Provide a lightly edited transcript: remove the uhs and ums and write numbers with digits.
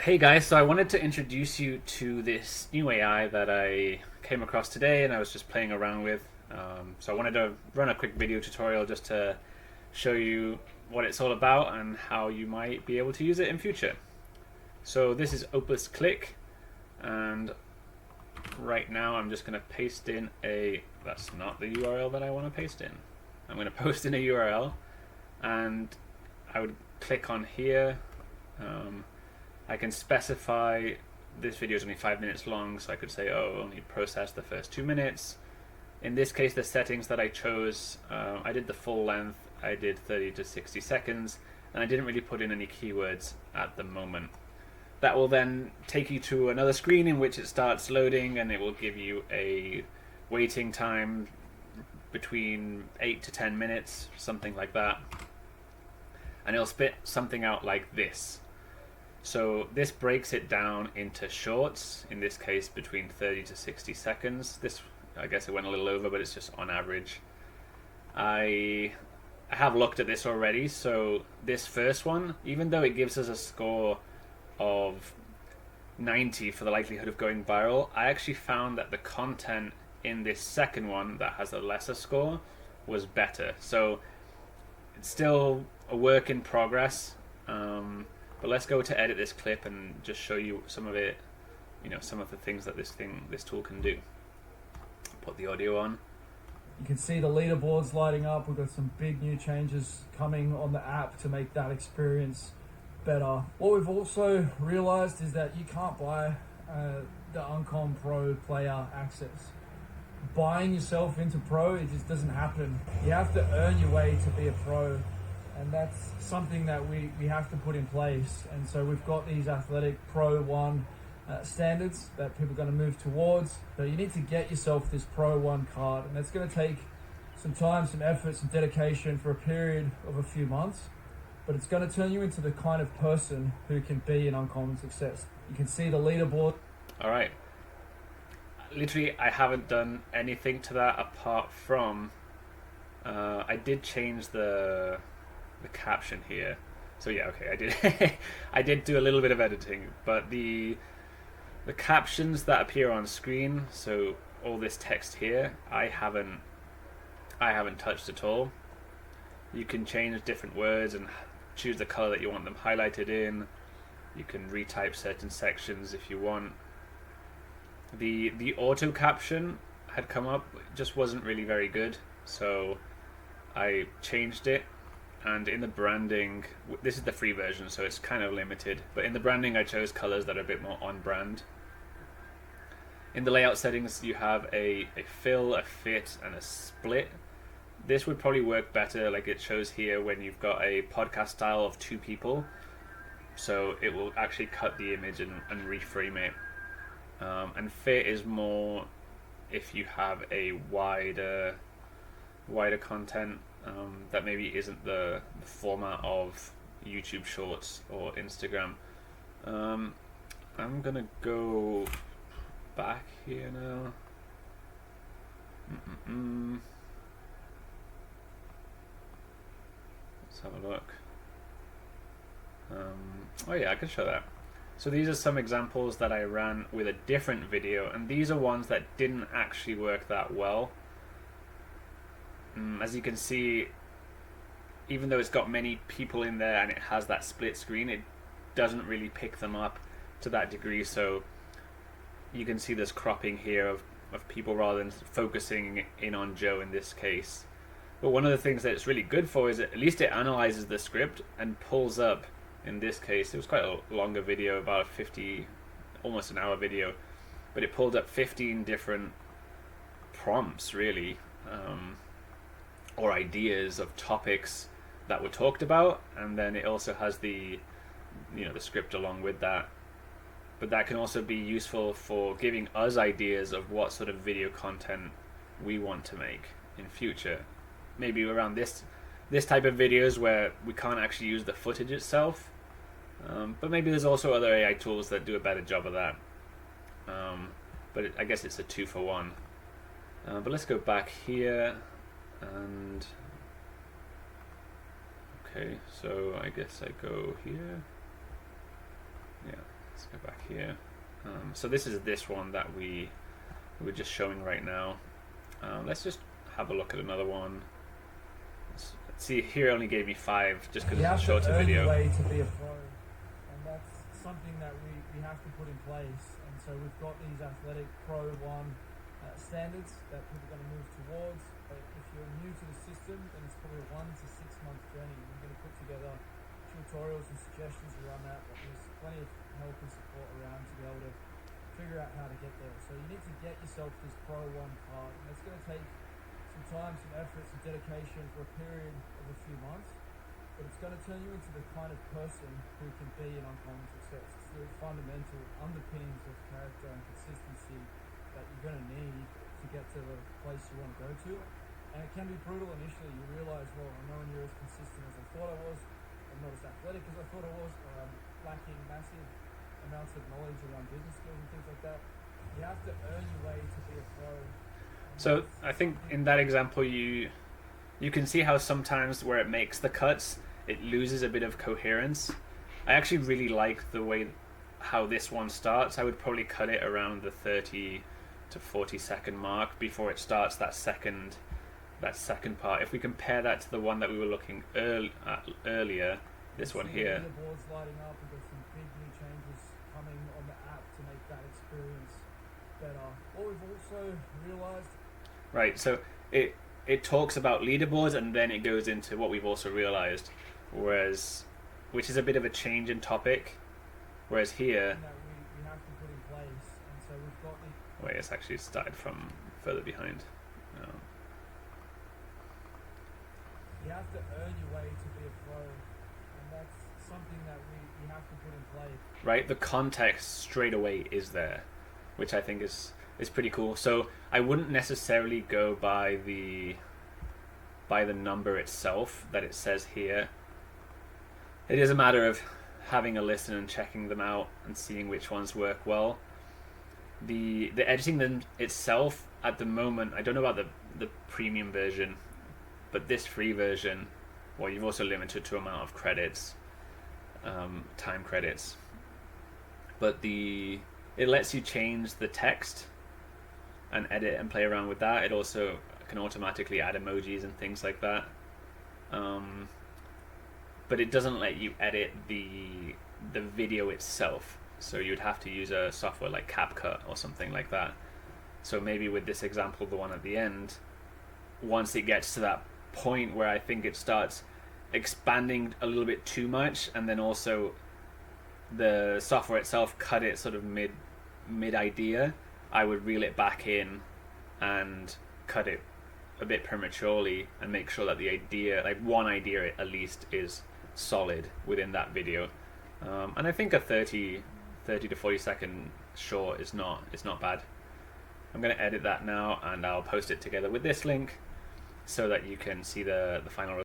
Hey guys, so I wanted to introduce you to this new AI that I came across today and I was just playing around with. So I wanted to run a quick video tutorial just to show you what it's all about and how you might be able to use it in future. So this is Opus Click, and right now I'm just going to paste in that's not the URL that I want to paste in. I'm going to post in a URL and I would click on here. I can specify this video is only 5 minutes long, so I could say, oh, only process the first 2 minutes. In this case, the settings that I chose, I did the full length, I did 30 to 60 seconds, and I didn't really put in any keywords at the moment. That will then take you to another screen in which it starts loading, and it will give you a waiting time between 8 to 10 minutes, something like that. And it'll spit something out like this. So this breaks it down into shorts, in this case between 30 to 60 seconds. This, I guess it went a little over, but it's just on average. I have looked at this already, so this first one, even though it gives us a score of 90 for the likelihood of going viral, I actually found that the content in this second one that has a lesser score was better. So it's still a work in progress. But let's go to edit this clip and just show you some of it, some of the things that this tool can do. Put the audio on. You can see the leaderboards lighting up. We've got some big new changes coming on the app to make that experience better. What we've also realized is that you can't buy the Uncom Pro player access. Buying yourself into Pro, it just doesn't happen. You have to earn your way to be a Pro. And that's something that we have to put in place. And so we've got these Athletic Pro 1 standards that people are going to move towards. So you need to get yourself this Pro 1 card, and that's going to take some time, some effort, some dedication for a period of a few months. But it's going to turn you into the kind of person who can be an uncommon success. You can see the leaderboard. All right. Literally, I haven't done anything to that apart from I did change the caption here. So yeah, okay, I did I did do a little bit of editing, but the captions that appear on screen, so all this text here, I haven't touched at all. You can change different words and choose the color that you want them highlighted in. You can retype certain sections if you want. The auto caption had come up, it just wasn't really very good, so I changed it. And in the branding, this is the free version, so it's kind of limited, but in the branding I chose colors that are a bit more on brand. In the layout settings, you have a fill, a fit, and a split. This would probably work better, like it shows here, when you've got a podcast style of 2 people, so it will actually cut the image and reframe it. And fit is more if you have a wider content that maybe isn't the format of YouTube Shorts or Instagram. I'm gonna go back here now. Let's have a look. Oh yeah, I can show that. So these are some examples that I ran with a different video, and these are ones that didn't actually work that well. As you can see, even though it's got many people in there and it has that split screen, it doesn't really pick them up to that degree. So you can see this cropping here of people rather than focusing in on Joe in this case. But one of the things that it's really good for is at least it analyzes the script and pulls up, in this case, it was quite a longer video, about 50, almost an hour video, but it pulled up 15 different prompts really. Or ideas of topics that were talked about, and then it also has the script along with that. But that can also be useful for giving us ideas of what sort of video content we want to make in future. Maybe around this type of videos where we can't actually use the footage itself, but maybe there's also other AI tools that do a better job of that. But I guess it's a 2 for 1. But let's go back here. And okay, so I guess I go here. Yeah, Let's go back here. So this is this one that we're just showing right now. Let's just have a look at another one. Let's see, here only gave me 5 just because it's a shorter video. You have to earn your way to be a pro, and that's something that we have to put in place. And so we've got these athletic Pro 1 standards that people are going to move towards. But if you're new to the system, then it's probably a 1 to 6 month journey. We're going to put together tutorials and suggestions around that, but there's plenty of help and support around to be able to figure out how to get there. So you need to get yourself this Pro 1 card, and it's going to take some time, some effort, some dedication for a period of a few months, but it's going to turn you into the kind of person who can be an uncommon success. It's the fundamental underpinnings of character and consistency that you're going to need to get to the place you want to go to. And it can be brutal initially. You realize, well, I'm nowhere near as consistent as I thought I was, I'm not as athletic as I thought I was, or I'm lacking massive amounts of knowledge around business skills and things like that. You have to earn your way to be a pro. So I think in that example you can see how sometimes where it makes the cuts it loses a bit of coherence. I actually really like the way how this one starts. I would probably cut it around the 30 to 40 second mark before it starts that second part. If we compare that to the one that we were looking at earlier, this one here. The board's lighting up. We've got some big new changes coming on the app to make that experience better. What we've also realized. Right, so it talks about leaderboards and then it goes into what we've also realized, which is a bit of a change in topic. Whereas here, that we have to put in place, and so we've got the. Wait, it's actually started from further behind. You have to earn your way to be a pro, and that's something that we have to put in place. Right, the context straight away is there, which I think is pretty cool. So I wouldn't necessarily go by the number itself that it says here. It is a matter of having a listen and checking them out and seeing which ones work well. The editing them itself at the moment, I don't know about the premium version, but this free version, well, you've also limited to amount of credits, time credits, but it lets you change the text and edit and play around with that. It also can automatically add emojis and things like that, but it doesn't let you edit the video itself, so you'd have to use a software like CapCut or something like that. So maybe with this example, the one at the end, once it gets to that point where I think it starts expanding a little bit too much, and then also the software itself cut it sort of mid idea, I would reel it back in and cut it a bit prematurely and make sure that the idea, like one idea at least, is solid within that video. And I think a 30 to 40 second short is not bad. I'm going to edit that now and I'll post it together with this link so that you can see the final result.